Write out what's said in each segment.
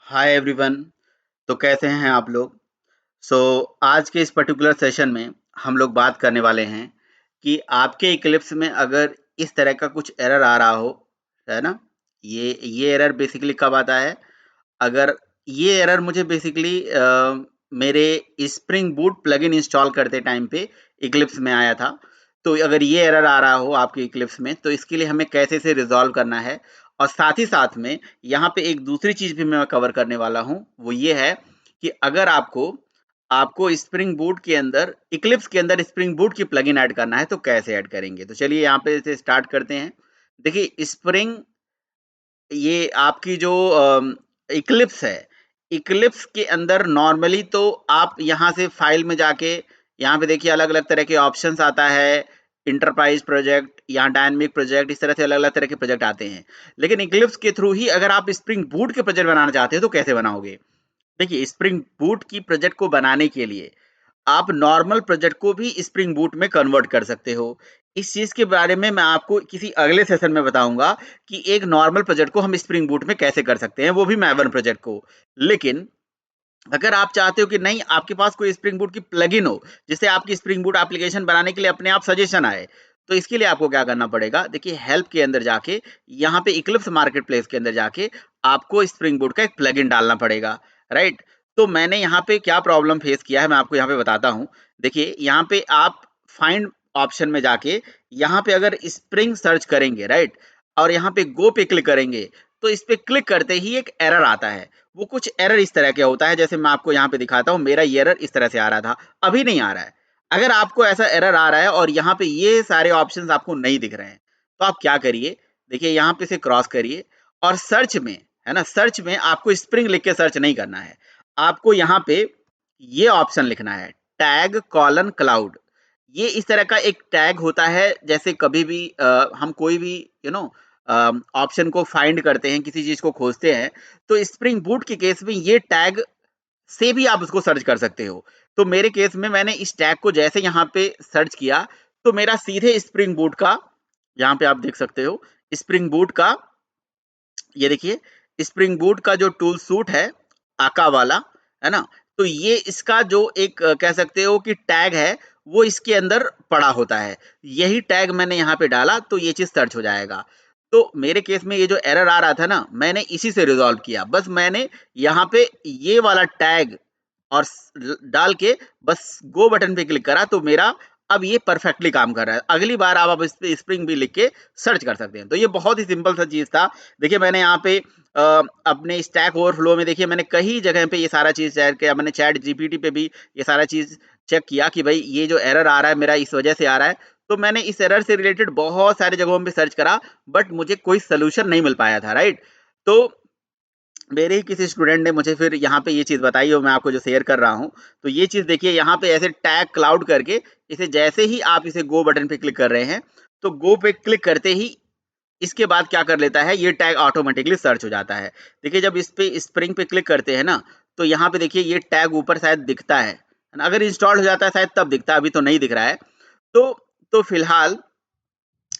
Hi everyone. तो कैसे हैं आप लोग? सो आज के इस पर्टिकुलर सेशन में हम लोग बात करने वाले हैं कि आपके इक्लिप्स में अगर इस तरह का कुछ एरर आ रहा हो, है ना? ये एरर बेसिकली कब आता है? अगर ये एरर मुझे बेसिकली मेरे स्प्रिंग बूट प्लगइन इंस्टॉल करते टाइम पे इक्लिप्स में आया था। तो अगर ये एरर आ रहा हो आपके इक्लिप्स में, तो इसके लिए हमें कैसे इसे रिजॉल्व करना है, और साथ ही साथ में यहाँ पे एक दूसरी चीज भी मैं कवर करने वाला हूँ। वो ये है कि अगर आपको आपको स्प्रिंग बूट के अंदर इक्लिप्स के अंदर स्प्रिंग बूट की प्लगइन ऐड करना है तो कैसे ऐड करेंगे। तो चलिए यहाँ पे इसे स्टार्ट करते हैं। देखिए स्प्रिंग, ये आपकी जो इक्लिप्स है, इक्लिप्स के अंदर नॉर्मली तो आप यहाँ से फाइल में जाके यहाँ पे देखिए अलग अलग तरह के ऑप्शंस आता है। इंटरप्राइज प्रोजेक्ट, यहाँ डायनेमिक प्रोजेक्ट, इस तरह से अलग अलग तरह के प्रोजेक्ट आते हैं। लेकिन इक्लिप्स के थ्रू ही अगर आप स्प्रिंग बूट के प्रोजेक्ट बनाना चाहते हो तो कैसे बनाओगे? देखिए स्प्रिंग बूट की प्रोजेक्ट को बनाने के लिए आप नॉर्मल प्रोजेक्ट को भी स्प्रिंग बूट में कन्वर्ट कर सकते हो। इस चीज के बारे में मैं आपको किसी अगले सेशन में बताऊंगा कि एक नॉर्मल प्रोजेक्ट को हम स्प्रिंग बूट में कैसे कर सकते हैं, वो भी मैवन प्रोजेक्ट को। लेकिन अगर आप चाहते हो कि नहीं, आपके पास कोई स्प्रिंग बूट की प्लगइन हो जिससे आपकी स्प्रिंग बूट एप्लीकेशन बनाने के लिए अपने आप सजेशन आए, तो इसके लिए आपको क्या करना पड़ेगा? देखिए हेल्प के अंदर जाके, यहाँ पे इक्लिप्स मार्केट प्लेस के अंदर जाके आपको स्प्रिंग बूट का एक प्लगइन डालना पड़ेगा, राइट? तो मैंने यहाँ पे क्या प्रॉब्लम फेस किया है मैं आपको यहाँ पे बताता हूँ। देखिए यहाँ पे आप फाइंड ऑप्शन में जाके यहाँ पे अगर स्प्रिंग सर्च करेंगे, राइट, और यहाँ पे गो पे क्लिक करेंगे, तो इस पे क्लिक करते ही एक एरर आता है। वो कुछ एरर इस तरह का होता है, जैसे मैं आपको यहाँ पे दिखाता हूँ। मेरा ये एरर इस तरह से आ रहा था, अभी नहीं आ रहा है। अगर आपको ऐसा एरर आ रहा है और यहाँ पे ये सारे ऑप्शंस आपको नहीं दिख रहे हैं, तो आप क्या करिए? देखिए यहाँ पे से क्रॉस करिए और सर्च में, है ना, सर्च में आपको स्प्रिंग लिख के सर्च नहीं करना है। आपको यहाँ पे ये ऑप्शन लिखना है, टैग कॉलन क्लाउड। ये इस तरह का एक टैग होता है, जैसे कभी भी हम कोई भी ऑप्शन को फाइंड करते हैं, किसी चीज को खोजते हैं, तो स्प्रिंग बूट के केस में ये टैग से भी आप उसको सर्च कर सकते हो। तो मेरे केस में मैंने इस टैग को जैसे यहाँ पे सर्च किया, तो मेरा सीधे स्प्रिंग बूट का, यहाँ पे आप देख सकते हो स्प्रिंग बूट का, ये देखिए स्प्रिंग बूट का जो टूल सूट है आका वाला, है ना, तो ये इसका जो एक कह सकते हो कि टैग है, वो इसके अंदर पड़ा होता है। यही टैग मैंने यहाँ पे डाला तो ये चीज सर्च हो जाएगा। तो मेरे केस में ये जो एरर आ रहा था ना, मैंने इसी से रिजॉल्व किया। बस मैंने यहाँ पे ये वाला टैग और डाल के बस गो बटन पे क्लिक करा, तो मेरा अब ये परफेक्टली काम कर रहा है। अगली बार आप इस पे स्प्रिंग भी लिख के सर्च कर सकते हैं। तो ये बहुत ही सिंपल सा चीज था। देखिए मैंने यहाँ पे अपने स्टैक ओवरफ्लो में देखिए मैंने कई जगह पे ये सारा चीज शेयर किया। मैंने चैट जीपीटी पे भी ये सारा चीज चेक किया कि भाई ये जो एरर आ रहा है मेरा इस वजह से आ रहा है। तो मैंने इस एरर से रिलेटेड बहुत सारे जगहों पे सर्च करा, बट मुझे कोई सोल्यूशन नहीं मिल पाया था, राइट? तो मेरे ही किसी स्टूडेंट ने मुझे फिर यहाँ पे ये चीज बताई और मैं आपको जो शेयर कर रहा हूँ। तो ये चीज देखिए यहाँ पे ऐसे टैग क्लाउड करके, इसे जैसे ही आप इसे गो बटन पे क्लिक कर रहे हैं, तो गो पे क्लिक करते ही इसके बाद क्या कर लेता है, ये टैग ऑटोमेटिकली सर्च हो जाता है। देखिए जब इस पे स्प्रिंग पे क्लिक करते हैं ना, तो यहाँ पे देखिए ये टैग ऊपर शायद दिखता है ना? अगर इंस्टॉल हो जाता है शायद तब दिखता है, अभी तो नहीं दिख रहा है। तो तो फिलहाल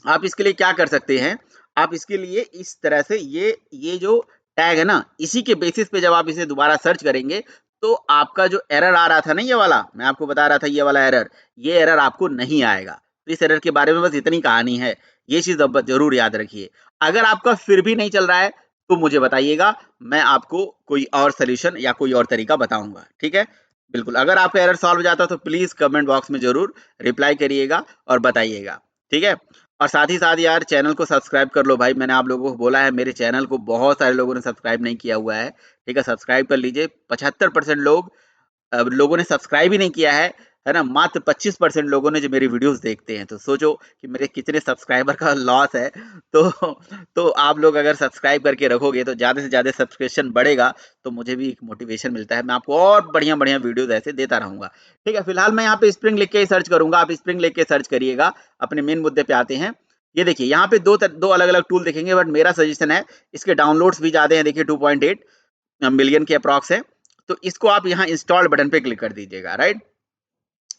आप इसके लिए क्या कर सकते हैं? आप इसके लिए इस तरह से ये जो टैग है ना, इसी के बेसिस पे जब आप इसे दोबारा सर्च करेंगे, तो आपका जो एरर आ रहा था ना, ये वाला मैं आपको बता रहा था, ये वाला एरर, ये एरर आपको नहीं आएगा। तो इस एरर के बारे में बस इतनी कहानी है। ये चीज अब जरूर याद रखिए। अगर आपका फिर भी नहीं चल रहा है तो मुझे बताइएगा, मैं आपको कोई और सोल्यूशन या कोई और तरीका बताऊंगा, ठीक है? बिल्कुल, अगर आपका एरर सॉल्व हो जाता तो प्लीज कमेंट बॉक्स में जरूर रिप्लाई करिएगा और बताइएगा, ठीक है? और साथ ही साथ यार चैनल को सब्सक्राइब कर लो भाई। मैंने आप लोगों को बोला है, मेरे चैनल को बहुत सारे लोगों ने सब्सक्राइब नहीं किया हुआ है, ठीक है? सब्सक्राइब कर लीजिए। 75% लोगों ने सब्सक्राइब ही नहीं किया है ना? मात्र 25% लोगों ने जो मेरी वीडियोस देखते हैं। तो सोचो कि मेरे कितने सब्सक्राइबर का लॉस है। तो तो आप लोग अगर सब्सक्राइब करके रखोगे तो ज़्यादा से ज़्यादा सब्सक्रिप्शन बढ़ेगा, तो मुझे भी एक मोटिवेशन मिलता है। मैं आपको और बढ़िया-बढ़िया वीडियोस ऐसे देता रहूँगा, ठीक है? फिलहाल मैं यहाँ पे स्प्रिंग लिख के ही सर्च करूँगा, आप स्प्रिंग लिख के सर्च करिएगा। अपने मेन मुद्दे पे आते हैं। ये देखिए यहाँ पे दो अलग-अलग टूल दिखेंगे, बट मेरा सजेशन है, इसके डाउनलोड्स भी ज़्यादा हैं। देखिए 2.8 मिलियन के अप्रॉक्स है। तो इसको आप यहाँ इंस्टॉल बटन पे क्लिक कर दीजिएगा, राइट?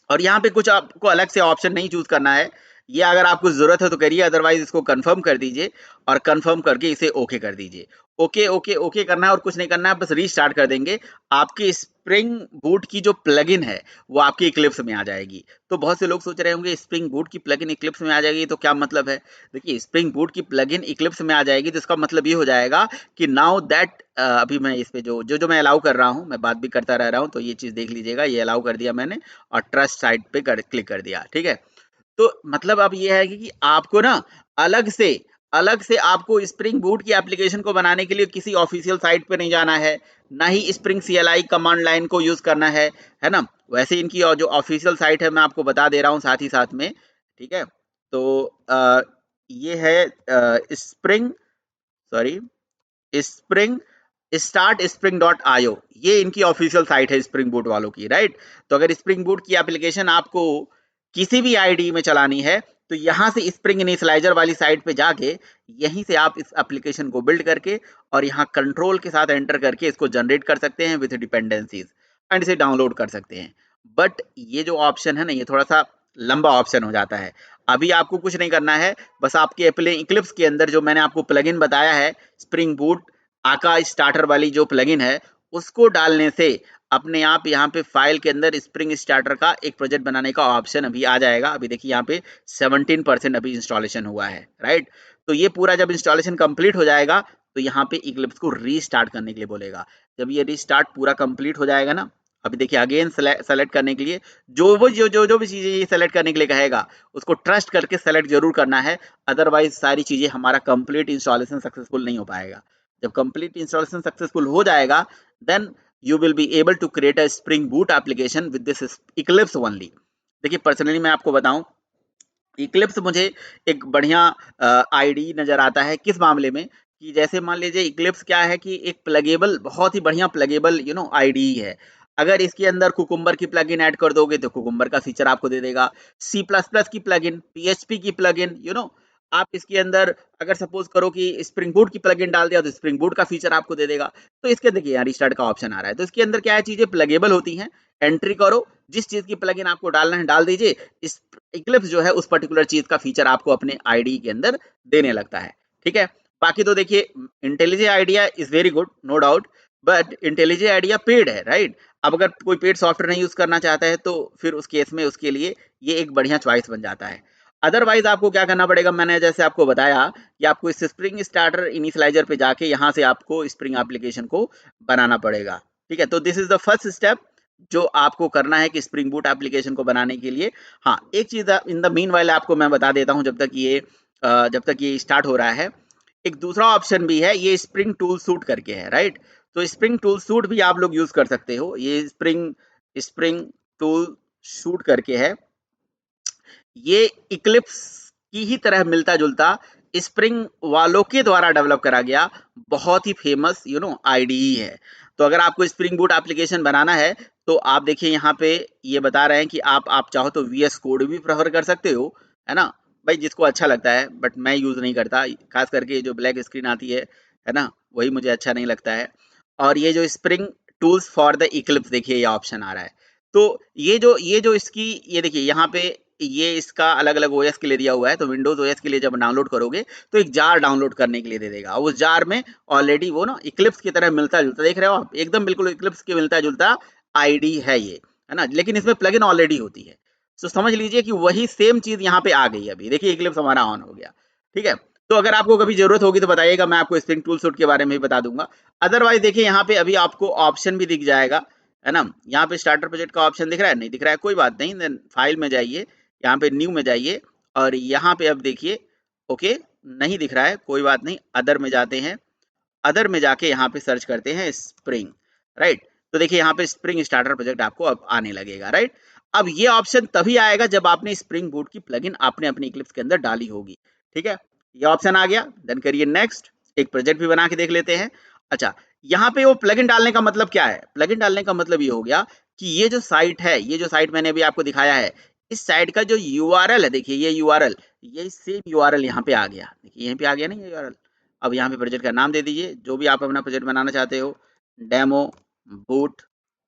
और यहाँ पे कुछ आपको अलग से ऑप्शन नहीं चूज करना है। ये अगर आपको जरूरत है तो करिए, अदरवाइज इसको कंफर्म कर दीजिए और कंफर्म करके इसे ओके कर दीजिए। ओके ओके ओके करना है और कुछ नहीं करना है, बस रीस्टार्ट कर देंगे। आपकी स्प्रिंग बूट की जो प्लगइन है वो आपकी इक्लिप्स में आ जाएगी। तो बहुत से लोग सोच रहे होंगे स्प्रिंग बूट की प्लगइन इक्लिप्स में आ जाएगी तो क्या मतलब है? देखिए, स्प्रिंग बूट की प्लगइन इक्लिप्स में आ जाएगी तो इसका मतलब ये हो जाएगा कि नाउ दैट अभी मैं इस पे जो मैं अलाउ कर रहा हूँ, मैं बात भी करता रह रहा हूँ, तो ये चीज़ देख लीजिएगा, ये अलाउ कर दिया मैंने और ट्रस्ट साइट पे क्लिक कर दिया, ठीक है। तो मतलब अब ये है कि आपको ना अलग से आपको स्प्रिंग बूट की एप्लीकेशन को बनाने के लिए किसी ऑफिशियल साइट पे नहीं जाना है, ना ही स्प्रिंग CLI कमांड लाइन को यूज करना है ना। वैसे इनकी जो ऑफिशियल साइट है मैं आपको बता दे रहा हूँ साथ ही साथ में, ठीक है। तो ये है spring sorry spring start spring dot IO, ये इनकी ऑफिशियल साइट है स्प्रिंग बूट वालों की, राइट। तो अगर स्प्रिंग बूट की एप्लीकेशन आपको किसी भी आईडी में चलानी है तो यहाँ से स्प्रिंग इनिशियलाइजर वाली साइट पे जाके यहीं से आप इस एप्लीकेशन को बिल्ड करके और यहाँ कंट्रोल के साथ एंटर करके इसको जनरेट कर सकते हैं विथ डिपेंडेंसीज एंड इसे डाउनलोड कर सकते हैं। बट ये जो ऑप्शन है ना, ये थोड़ा सा लंबा ऑप्शन हो जाता है। अभी आपको कुछ नहीं करना है, बस आपके इक्लिप्स के अंदर जो मैंने आपको प्लगइन बताया है स्प्रिंग बूट आका स्टार्टर वाली जो प्लगइन है, उसको डालने से अपने आप यहाँ पे फाइल के अंदर स्प्रिंग स्टार्टर का एक प्रोजेक्ट बनाने का ऑप्शन अभी आ जाएगा। अभी देखिए यहाँ पे 17% अभी इंस्टॉलेशन हुआ है, राइट। तो ये पूरा जब इंस्टॉलेशन कंप्लीट हो जाएगा तो यहाँ पे इक्लिप्स को रीस्टार्ट करने के लिए बोलेगा। जब ये रीस्टार्ट पूरा कंप्लीट हो जाएगा ना, अभी देखिए अगेन सेलेक्ट करने के लिए जो भी चीजें ये सेलेक्ट करने के लिए कहेगा उसको ट्रस्ट करके सेलेक्ट जरूर करना है, अदरवाइज सारी चीजें हमारा कंप्लीट इंस्टॉलेशन सक्सेसफुल नहीं हो पाएगा। जब कंप्लीट इंस्टॉलेशन सक्सेसफुल हो जाएगा then you will be able to create a spring boot application with this eclipse only। देखिए पर्सनली मैं आपको बताऊं, इक्लिप्स मुझे एक बढ़िया आईडी नजर आता है। किस मामले में कि जैसे मान लीजिए इक्लिप्स क्या है कि एक प्लगेबल, बहुत ही बढ़िया प्लगेबल आईडी है। अगर इसके अंदर कुकुम्बर की प्लगइन ऐड कर दोगे तो कुकुम्बर का फीचर आपको दे देगा। C++ की प्लगइन, PHP की प्लगइन, आप इसके अंदर अगर सपोज करो कि स्प्रिंग बूट की प्लगइन डाल दिया तो स्प्रिंग बूट का फीचर आपको दे देगा। तो इसके देखिए यहाँ रिस्टार्ट का ऑप्शन आ रहा है, तो इसके अंदर क्या है, चीजें प्लगेबल होती हैं। एंट्री करो, जिस चीज की प्लगइन आपको डालना है डाल दीजिए, इस इक्लिप्स जो है उस पर्टिकुलर चीज का फीचर आपको अपने आईडी के अंदर देने लगता है, ठीक है। बाकी तो देखिए intelligent idea is very good, no doubt, but intelligent idea paid है, राइट। अब अगर कोई पेड सॉफ्टवेयर नहीं यूज करना चाहता है तो फिर उस केस में उसके लिए ये एक बढ़िया चॉइस बन जाता है। अदरवाइज आपको क्या करना पड़ेगा, मैंने जैसे आपको बताया कि आपको इस स्प्रिंग स्टार्टर इनिशियलाइजर पे जाके यहाँ से आपको स्प्रिंग एप्लीकेशन को बनाना पड़ेगा, ठीक है। तो this is the first step जो आपको करना है कि स्प्रिंग बूट एप्लीकेशन को बनाने के लिए। हाँ, एक चीज इन द मीन वाइल आपको मैं बता देता हूँ जब तक ये स्टार्ट हो रहा है, एक दूसरा ऑप्शन भी है, ये स्प्रिंग टूल सूट करके है, राइट। तो स्प्रिंग टूल सूट भी आप लोग यूज कर सकते हो, ये स्प्रिंग टूल सूट करके है। ये इक्लिप्स की ही तरह मिलता जुलता स्प्रिंग वालों के द्वारा डेवलप करा गया बहुत ही फेमस आईडीई है। तो अगर आपको स्प्रिंग बूट एप्लीकेशन बनाना है तो आप देखिए यहाँ पे ये बता रहे हैं कि आप चाहो तो VS कोड भी प्रेफर कर सकते हो, है ना भाई, जिसको अच्छा लगता है, बट मैं यूज नहीं करता, खास करके जो ब्लैक स्क्रीन आती है ना, वही मुझे अच्छा नहीं लगता है। और ये जो spring tools for the Eclipse, देखिए ये ऑप्शन आ रहा है। तो ये जो इसकी ये देखिए यहाँ पे ये इसका अलग अलग ओएस के लिए दिया हुआ है। तो विंडोज ओएस के लिए जब डाउनलोड करोगे तो एक जार डाउनलोड करने के लिए दे देगा, उस जार में ऑलरेडी वो ना इक्लिप्स की तरह मिलता जुलता, देख रहे हो आप, एकदम बिल्कुल इक्लिप्स के मिलता जुलता आईडी है ये, है ना, लेकिन इसमें प्लगइन ऑलरेडी होती है। तो समझ लीजिए कि वही सेम चीज यहाँ पे आ गई। अभी देखिए इक्लिप्स हमारा ऑन हो गया, ठीक है। तो अगर आपको कभी जरूरत होगी तो बताइएगा, मैं आपको स्प्रिंग टूल सूट के बारे में भी बता दूंगा। अदरवाइज देखिए यहाँ पे अभी आपको ऑप्शन भी दिख जाएगा, है ना। यहाँ पे स्टार्टर प्रोजेक्ट का ऑप्शन दिख रहा है, नहीं दिख रहा है, कोई बात नहीं, देन फाइल में जाइए, यहाँ पे न्यू में जाइए और यहाँ पे अब देखिए ओके नहीं दिख रहा है, कोई बात नहीं, अदर में जाते हैं, अदर में जाके यहाँ पे सर्च करते हैं स्प्रिंग, राइट। तो देखिए यहाँ पे स्प्रिंग स्टार्टर प्रोजेक्ट आपको अब आने लगेगा, राइट। अब ये ऑप्शन तभी आएगा जब आपने स्प्रिंग बूट की प्लगइन आपने अपनी इक्लिप्स के अंदर डाली होगी, ठीक है। ये ऑप्शन आ गया, देन करिए नेक्स्ट, एक प्रोजेक्ट भी बना के देख लेते हैं। अच्छा, यहाँ पे वो प्लगइन डालने का मतलब क्या है, प्लगइन डालने का मतलब ये हो गया कि ये जो साइट है, ये जो साइट मैंने अभी आपको दिखाया है, इस साइट का जो URL है, देखिए ये URL, ये सेम URL यहाँ पे आ गया, देखिए यहीं पे आ गया ना ये URL। अब यहाँ पे प्रोजेक्ट का नाम दे दीजिए जो भी आप अपना प्रोजेक्ट बनाना चाहते हो, डेमो बूट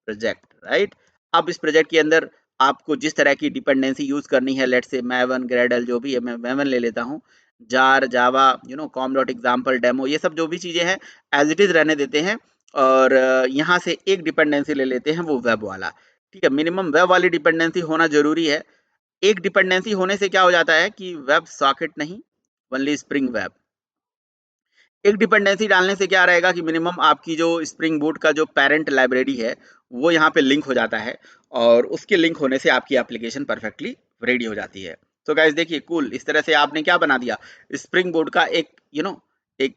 प्रोजेक्ट, राइट। अब इस प्रोजेक्ट के अंदर आपको जिस तरह की डिपेंडेंसी यूज करनी है, लेट्स से मैवन ग्रेडल जो भी है, मैं मैवन ले लेता हूँ, जार, जावा, कॉम डॉट एग्जाम्पल, डेमो, ये सब जो भी चीज़ें हैं एज इट इज़ रहने देते हैं और यहाँ से एक डिपेंडेंसी ले लेते हैं, वो वेब वाला। ठीक है, मिनिमम वेब वाली डिपेंडेंसी होना जरूरी है। एक डिपेंडेंसी होने से क्या हो जाता है कि वेब सॉकेट नहीं, ओनली स्प्रिंग वेब। एक डिपेंडेंसी डालने से क्या रहेगा कि मिनिमम आपकी जो स्प्रिंग बूट का जो पेरेंट लाइब्रेरी है वो यहाँ पे लिंक हो जाता है और उसके लिंक होने से आपकी एप्लीकेशन परफेक्टली रेडी हो जाती है। तो गाइस देखिए, कूल, इस तरह से आपने क्या बना दिया, स्प्रिंग बोर्ड का एक एक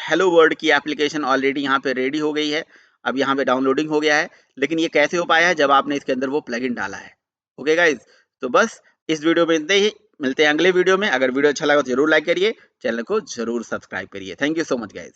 हेलो वर्ल्ड की एप्लीकेशन ऑलरेडी यहाँ पे रेडी हो गई है। अब यहाँ पे डाउनलोडिंग हो गया है, लेकिन ये कैसे हो पाया है, जब आपने इसके अंदर वो प्लगइन डाला है। ओके गाइज, तो बस इस वीडियो में इतने ही, मिलते हैं अगले वीडियो में। अगर वीडियो अच्छा लगा तो जरूर लाइक करिए, चैनल को जरूर सब्सक्राइब करिए। Thank you so much guys.